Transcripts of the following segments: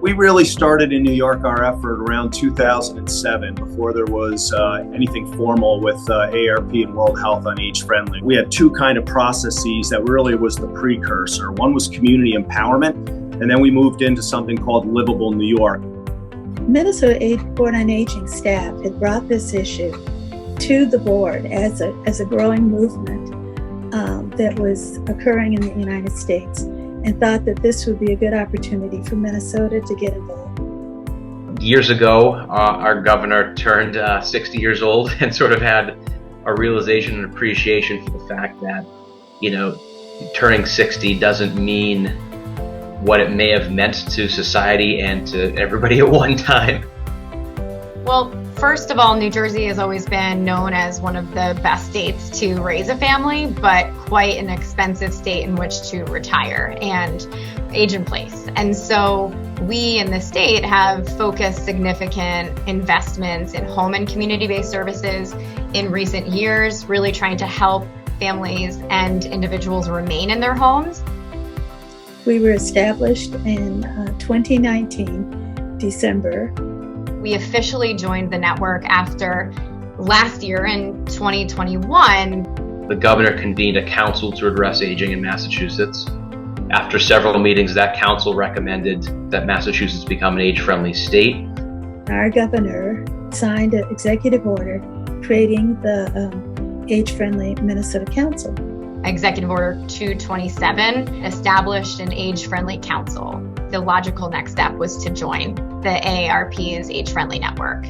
We really started in New York our effort around 2007, before there was anything formal with AARP and World Health on Age Friendly. We had two kind of processes that really was the precursor. One was community empowerment, and then we moved into something called Livable New York. Minnesota Board on Aging staff had brought this issue to the board as a growing movement that was occurring in the United States, and thought that this would be a good opportunity for Minnesota to get involved. Years ago, our governor turned 60 years old and sort of had a realization and appreciation for the fact that, turning 60 doesn't mean what it may have meant to society and to everybody at one time. Well, first of all, New Jersey has always been known as one of the best states to raise a family, but quite an expensive state in which to retire and age in place. And so we in the state have focused significant investments in home and community-based services in recent years, really trying to help families and individuals remain in their homes. We were established in 2019, December. We officially joined the network after last year in 2021. The governor convened a council to address aging in Massachusetts. After several meetings, that council recommended that Massachusetts become an age-friendly state. Our governor signed an executive order creating the Age-Friendly Minnesota Council. Executive Order 227 established an age-friendly council. The logical next step was to join the AARP's age-friendly network.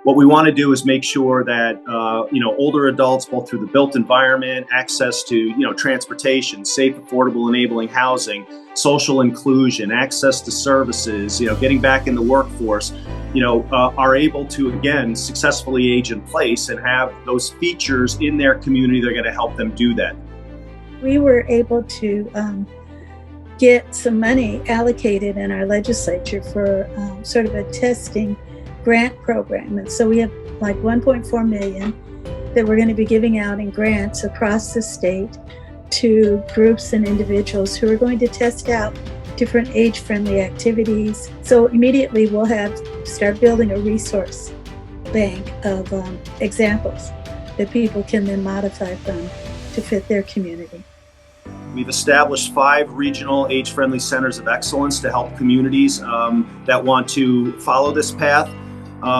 What we want to do is make sure that older adults, both through the built environment, access to transportation, safe, affordable, enabling housing, social inclusion, access to services, getting back in the workforce, are able to again successfully age in place and have those features in their community that are going to help them do that. We were able to get some money allocated in our legislature for sort of a testing grant program. And so we have like 1.4 million that we're going to be giving out in grants across the state to groups and individuals who are going to test out different age-friendly activities. So immediately we'll start building a resource bank of examples that people can then modify from to fit their community. We've established 5 regional age-friendly centers of excellence to help communities that want to follow this path.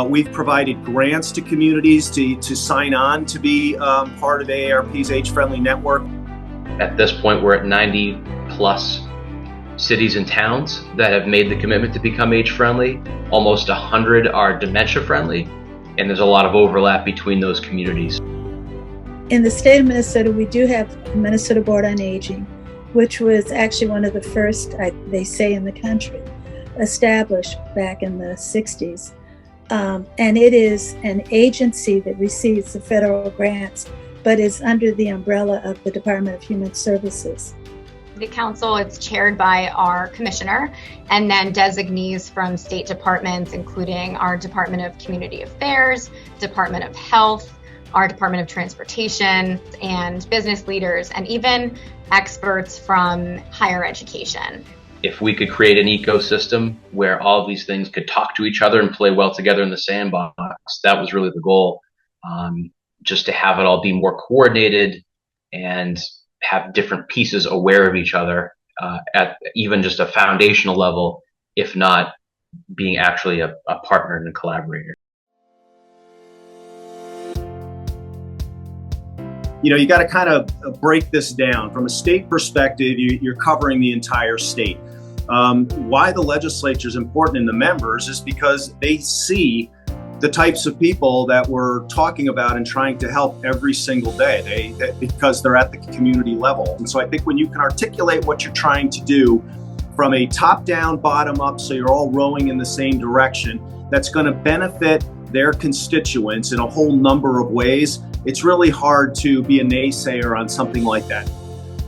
We've provided grants to communities to sign on to be part of AARP's age-friendly network. At this point, we're at 90 plus cities and towns that have made the commitment to become age-friendly. Almost 100 are dementia-friendly, and there's a lot of overlap between those communities. In the state of Minnesota, we do have the Minnesota Board on Aging, which was actually one of the first, they say, in the country, established back in the 60s. And it is an agency that receives the federal grants, but is under the umbrella of the Department of Human Services. The council is chaired by our commissioner and then designees from state departments, including our Department of Community Affairs, Department of Health, our Department of Transportation, and business leaders, and even experts from higher education. If we could create an ecosystem where all of these things could talk to each other and play well together in the sandbox, that was really the goal. Just to have it all be more coordinated and have different pieces aware of each other at even just a foundational level, if not being actually a partner and a collaborator. You got to kind of break this down. From a state perspective, you're covering the entire state. Why the legislature is important in the members is because they see the types of people that we're talking about and trying to help every single day, because they're at the community level. And so I think when you can articulate what you're trying to do from a top-down, bottom-up, so you're all rowing in the same direction, that's going to benefit their constituents in a whole number of ways, it's really hard to be a naysayer on something like that.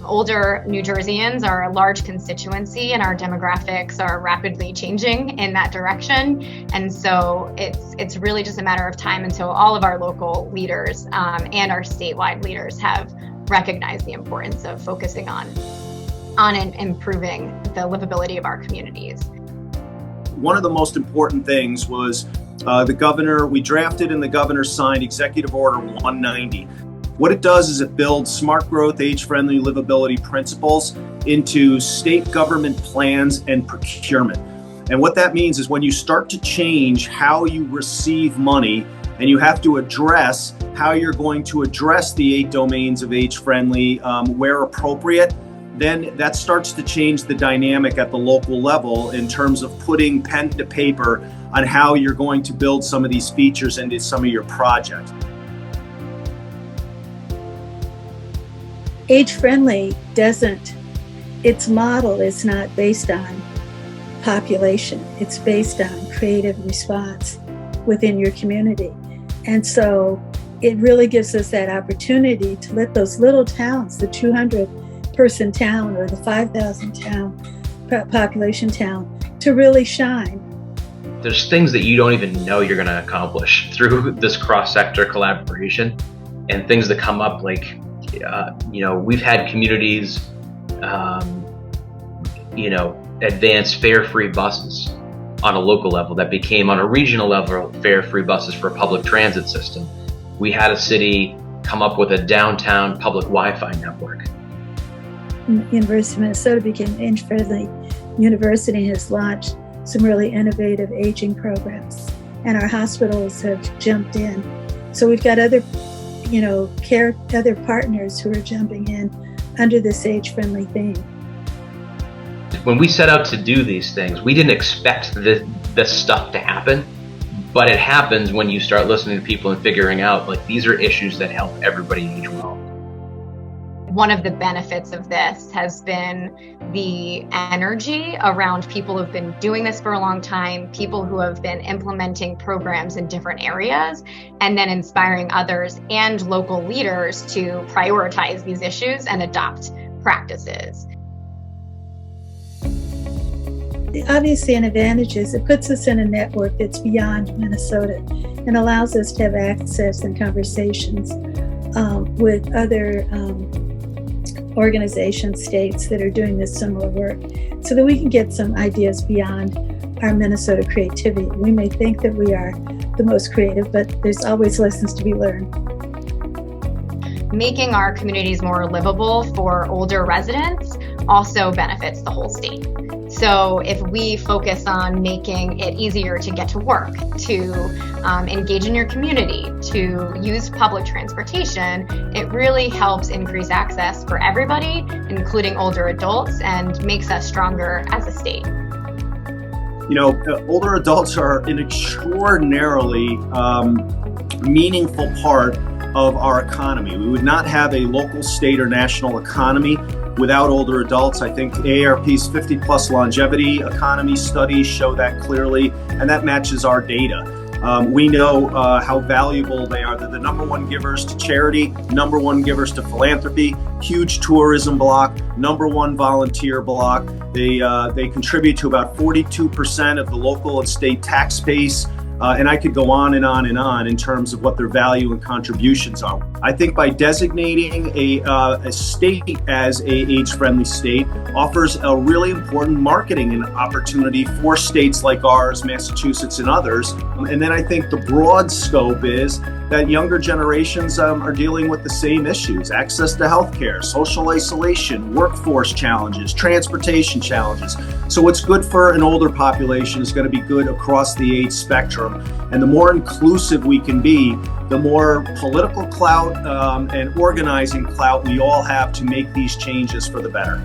Older New Jerseyans are a large constituency, and our demographics are rapidly changing in that direction. And so it's really just a matter of time until all of our local leaders and our statewide leaders have recognize the importance of focusing on and improving the livability of our communities. One of the most important things was the governor, we drafted and the governor signed Executive Order 190. What it does is it builds smart growth, age-friendly livability principles into state government plans and procurement. And what that means is when you start to change how you receive money and you have to address how you're going to address the 8 domains of age-friendly where appropriate, then that starts to change the dynamic at the local level in terms of putting pen to paper on how you're going to build some of these features into some of your projects. Age-friendly its model is not based on population. It's based on creative response within your community. And so it really gives us that opportunity to let those little towns, the 200-person town or the 5,000 population town, to really shine. There's things that you don't even know you're going to accomplish through this cross-sector collaboration, and things that come up like, we've had communities, advance fare-free buses on a local level that became on a regional level fare-free buses for a public transit system. We had a city come up with a downtown public Wi-Fi network. University of Minnesota became age-friendly. University has launched some really innovative aging programs, and our hospitals have jumped in. So we've got other partners who are jumping in under this age-friendly theme. When we set out to do these things, we didn't expect this stuff to happen, but it happens when you start listening to people and figuring out, like, these are issues that help everybody age well. One of the benefits of this has been the energy around people who've been doing this for a long time, people who have been implementing programs in different areas, and then inspiring others and local leaders to prioritize these issues and adopt practices. Obviously, an advantage is it puts us in a network that's beyond Minnesota and allows us to have access and conversations with other organizations, states that are doing this similar work, so that we can get some ideas beyond our Minnesota creativity. We may think that we are the most creative, but there's always lessons to be learned. Making our communities more livable for older residents also benefits the whole state. So if we focus on making it easier to get to work, to engage in your community, to use public transportation, it really helps increase access for everybody, including older adults, and makes us stronger as a state. Older adults are an extraordinarily meaningful part of our economy. We would not have a local, state, or national economy without older adults. I think AARP's 50-plus longevity economy studies show that clearly, and that matches our data. We know how valuable they are. They're the number one givers to charity, number one givers to philanthropy, huge tourism block, number one volunteer block. They contribute to about 42% of the local and state tax base. And I could go on and on and on in terms of what their value and contributions are. I think by designating a state as an age-friendly state offers a really important marketing opportunity for states like ours, Massachusetts, and others. And then I think the broad scope is that younger generations are dealing with the same issues: access to healthcare, social isolation, workforce challenges, transportation challenges. So what's good for an older population is going to be good across the age spectrum. And the more inclusive we can be, the more political clout and organizing clout we all have to make these changes for the better.